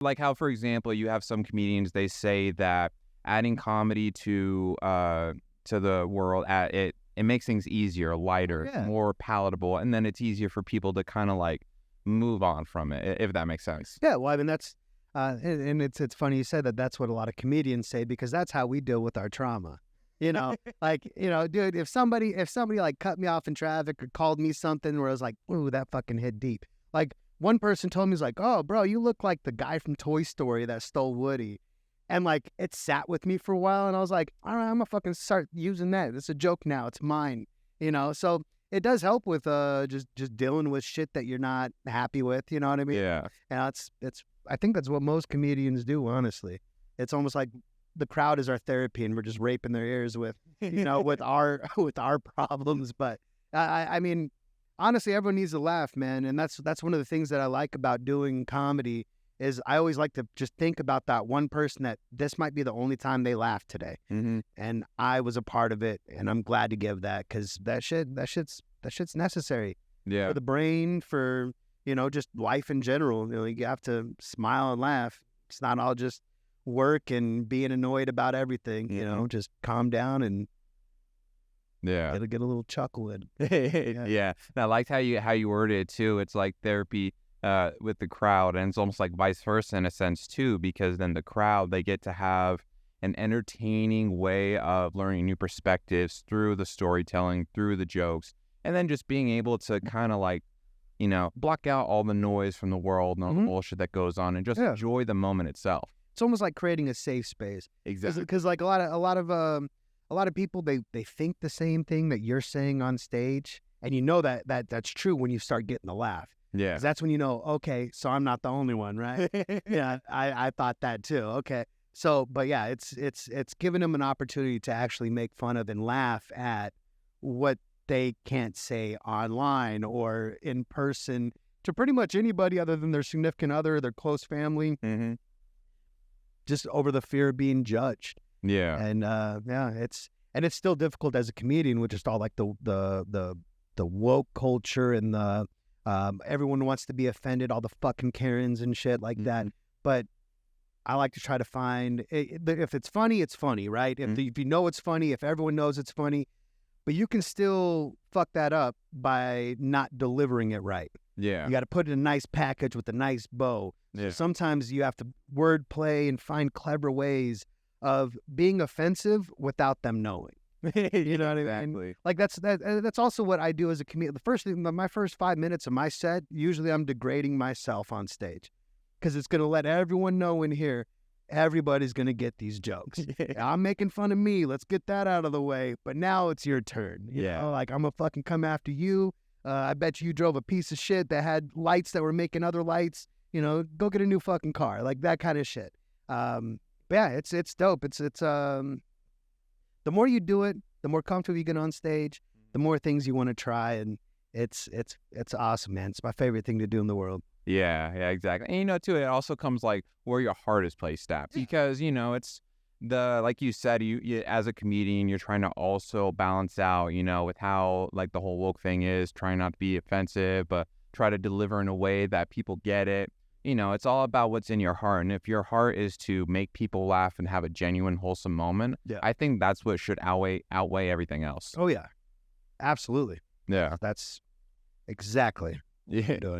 Like how, for example, you have some comedians, they say that adding comedy to the world, it makes things easier, Oh, lighter, yeah. more palatable, and then it's easier for people to kind of like move on from it, if that makes sense. Yeah, well, I mean, that's and it's funny you said that. That's what a lot of comedians say because that's how we deal with our trauma. You know, like dude, if somebody like cut me off in traffic or called me something where I was like, ooh, that fucking hit deep. Like one person told me, he's like, oh, bro, you look like the guy from Toy Story that stole Woody, and like it sat with me for a while, and I was like, all right, I'm gonna fucking start using that. It's a joke now. It's mine. So it does help with just dealing with shit that you're not happy with. You know what I mean? Yeah. And it's I think that's what most comedians do, honestly. It's almost like the crowd is our therapy and we're just raping their ears with, with our with our problems. But I mean, honestly, everyone needs to laugh, man. And that's one of the things that I like about doing comedy is I always like to just think about that one person that this might be the only time they laugh today. Hmm. And I was a part of it, and I'm glad to give that because that shit's necessary Yeah. for the brain, for just life in general. You have to smile and laugh. It's not all just work and being annoyed about everything. Just calm down and Yeah. it'll get a little chuckle in. Yeah. And I liked how you worded it too. It's like therapy with the crowd, and it's almost like vice versa in a sense too, because then the crowd, they get to have an entertaining way of learning new perspectives through the storytelling, through the jokes, and then just being able to kind of like, block out all the noise from the world and all the bullshit that goes on and just Yeah. enjoy the moment itself. It's almost like creating a safe space. Exactly. Because like a lot of people, they think the same thing that you're saying on stage, and that's true when you start getting the laugh. Yeah. 'Cause that's when okay, so I'm not the only one, right? Yeah, I thought that too. Okay. So, but yeah, it's giving them an opportunity to actually make fun of and laugh at what they can't say online or in person to pretty much anybody other than their significant other, their close family, Hmm. just over the fear of being judged. Yeah. And yeah, it's still difficult as a comedian with just all like the woke culture and the everyone wants to be offended, all the fucking Karens and shit like that. But I like to try to find if it's funny, it's funny, right? If you know it's funny, if everyone knows it's funny, but you can still fuck that up by not delivering it right. Yeah. You got to put it in a nice package with a nice bow. So Yeah. sometimes you have to word play and find clever ways of being offensive without them knowing. You know what I mean? Exactly. Like that's also what I do as a comedian. My first 5 minutes of my set, usually I'm degrading myself on stage because it's going to let everyone know in here, everybody's going to get these jokes. I'm making fun of me. Let's get that out of the way. But now it's your turn. Yeah. Like I'm going to fucking come after you. I bet you drove a piece of shit that had lights that were making other lights. Go get a new fucking car. Like that kind of shit. But yeah, it's dope. It's the more you do it, the more comfortable you get on stage, the more things you want to try, and it's awesome, man. It's my favorite thing to do in the world. Yeah, yeah, exactly. And too, it also comes like where your heart is placed at, because it's like you said, you as a comedian, you're trying to also balance out, with how like the whole woke thing is, trying not to be offensive, but try to deliver in a way that people get it. It's all about what's in your heart, and if your heart is to make people laugh and have a genuine, wholesome moment, Yeah. I think that's what should outweigh everything else. Oh yeah, absolutely. Yeah, That's exactly what yeah. I'm doing.